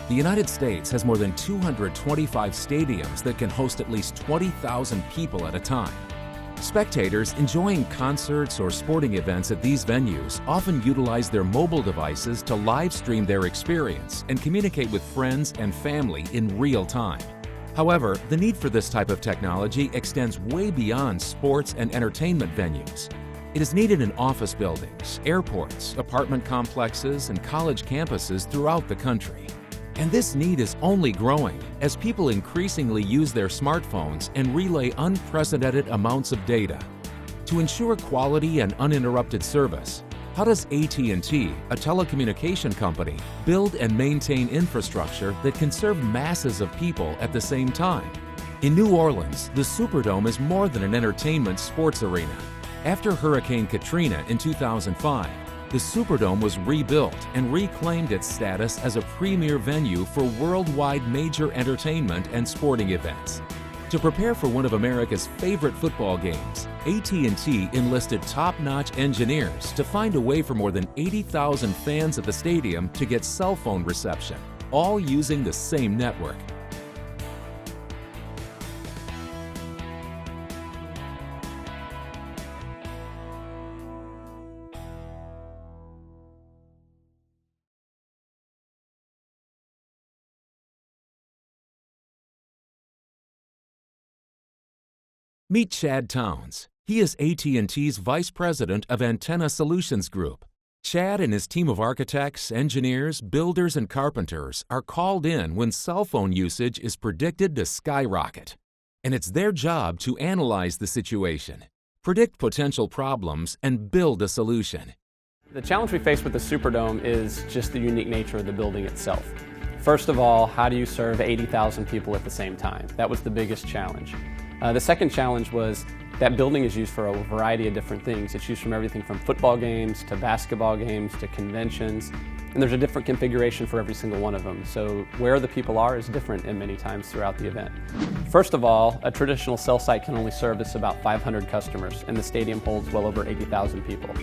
The United States has more than 225 stadiums that can host at least 20,000 people at a time. Spectators enjoying concerts or sporting events at these venues often utilize their mobile devices to live stream their experience and communicate with friends and family in real time. However, the need for this type of technology extends way beyond sports and entertainment venues. It is needed in office buildings, airports, apartment complexes, and college campuses throughout the country. And this need is only growing as people increasingly use their smartphones and relay unprecedented amounts of data. To ensure quality and uninterrupted service, how does AT&T, a telecommunication company, build and maintain infrastructure that can serve masses of people at the same time? In New Orleans, the Superdome is more than an entertainment sports arena. After Hurricane Katrina in 2005, the Superdome was rebuilt and reclaimed its status as a premier venue for worldwide major entertainment and sporting events. To prepare for one of America's favorite football games, AT&T enlisted top-notch engineers to find a way for more than 80,000 fans at the stadium to get cell phone reception, all using the same network. Meet Chad Towns. He is AT&T's Vice President of Antenna Solutions Group. Chad and his team of architects, engineers, builders, and carpenters are called in when cell phone usage is predicted to skyrocket. And it's their job to analyze the situation, predict potential problems, and build a solution. The challenge we face with the Superdome is just the unique nature of the building itself. First of all, how do you serve 80,000 people at the same time? That was the biggest challenge. The second challenge was that building is used for a variety of different things. It's used from everything from football games to basketball games to conventions, and there's a different configuration for every single one of them. So where the people are is different in many times throughout the event. First of all, a traditional cell site can only service about 500 customers, and the stadium holds well over 80,000 people.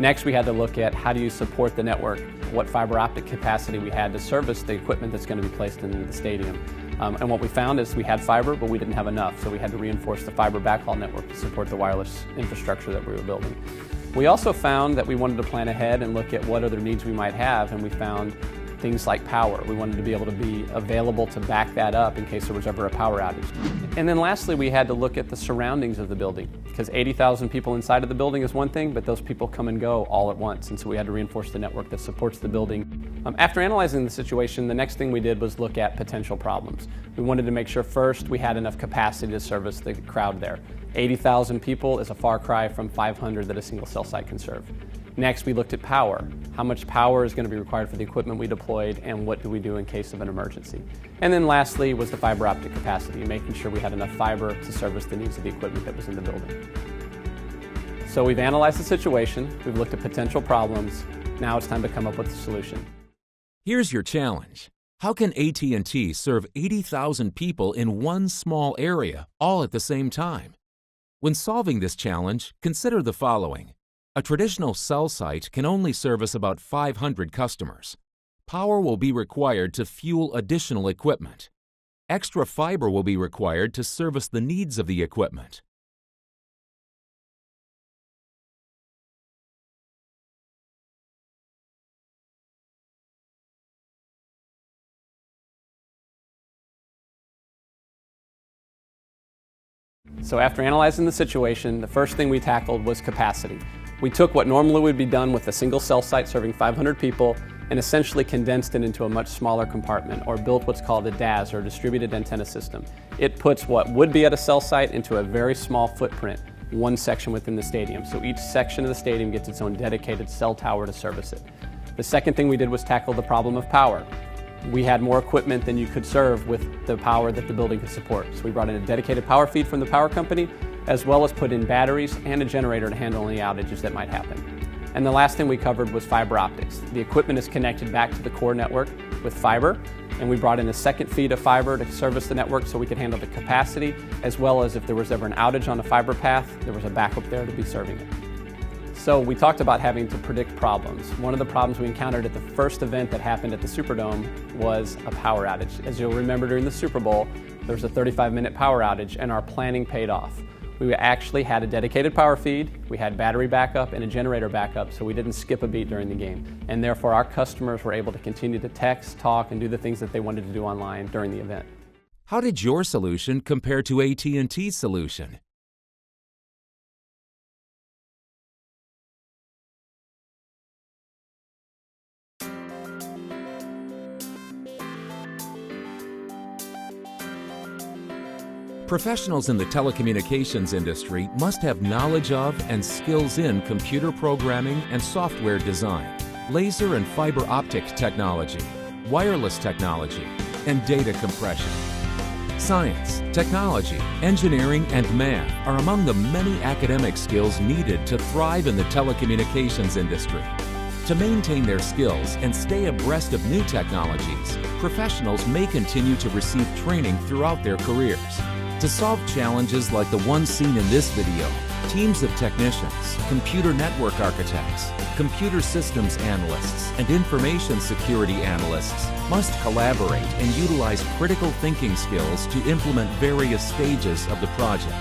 Next, we had to look at how do you support the network, what fiber optic capacity we had to service the equipment that's going to be placed into the stadium. And what we found is we had fiber, but we didn't have enough, so we had to reinforce the fiber backhaul network to support the wireless infrastructure that we were building. We also found that we wanted to plan ahead and look at what other needs we might have, and we found things like power. We wanted to be able to be available to back that up in case there was ever a power outage. And then lastly, we had to look at the surroundings of the building, because 80,000 people inside of the building is one thing, but those people come and go all at once, and so we had to reinforce the network that supports the building. After analyzing the situation, the next thing we did was look at potential problems. We wanted to make sure first we had enough capacity to service the crowd there. 80,000 people is a far cry from 500 that a single cell site can serve. Next, we looked at power. How much power is going to be required for the equipment we deployed, and what do we do in case of an emergency? And then lastly was the fiber optic capacity, making sure we had enough fiber to service the needs of the equipment that was in the building. So we've analyzed the situation, we've looked at potential problems, now it's time to come up with a solution. Here's your challenge. How can AT&T serve 80,000 people in one small area, all at the same time? When solving this challenge, consider the following. A traditional cell site can only service about 500 customers. Power will be required to fuel additional equipment. Extra fiber will be required to service the needs of the equipment. So after analyzing the situation, the first thing we tackled was capacity. We took what normally would be done with a single cell site serving 500 people and essentially condensed it into a much smaller compartment, or built what's called a DAS, or distributed antenna system. It puts what would be at a cell site into a very small footprint, one section within the stadium. So each section of the stadium gets its own dedicated cell tower to service it. The second thing we did was tackle the problem of power. We had more equipment than you could serve with the power that the building could support. So we brought in a dedicated power feed from the power company, as well as put in batteries and a generator to handle any outages that might happen. And the last thing we covered was fiber optics. The equipment is connected back to the core network with fiber, and we brought in a second feed of fiber to service the network so we could handle the capacity, as well as if there was ever an outage on the fiber path, there was a backup there to be serving it. So we talked about having to predict problems. One of the problems we encountered at the first event that happened at the Superdome was a power outage. As you'll remember, during the Super Bowl, there was a 35-minute power outage, and our planning paid off. We actually had a dedicated power feed, we had battery backup and a generator backup, so we didn't skip a beat during the game. And therefore, our customers were able to continue to text, talk, and do the things that they wanted to do online during the event. How did your solution compare to AT&T's solution? Professionals in the telecommunications industry must have knowledge of and skills in computer programming and software design, laser and fiber optic technology, wireless technology, and data compression. Science, technology, engineering, and math are among the many academic skills needed to thrive in the telecommunications industry. To maintain their skills and stay abreast of new technologies, professionals may continue to receive training throughout their careers. To solve challenges like the one seen in this video, teams of technicians, computer network architects, computer systems analysts, and information security analysts must collaborate and utilize critical thinking skills to implement various stages of the project.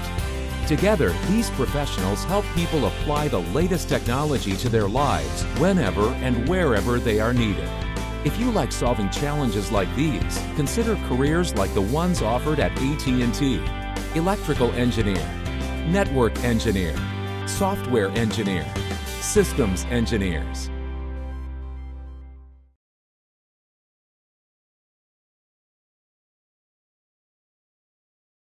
Together, these professionals help people apply the latest technology to their lives whenever and wherever they are needed. If you like solving challenges like these, consider careers like the ones offered at AT&T. Electrical engineer, network engineer, software engineer, systems engineers.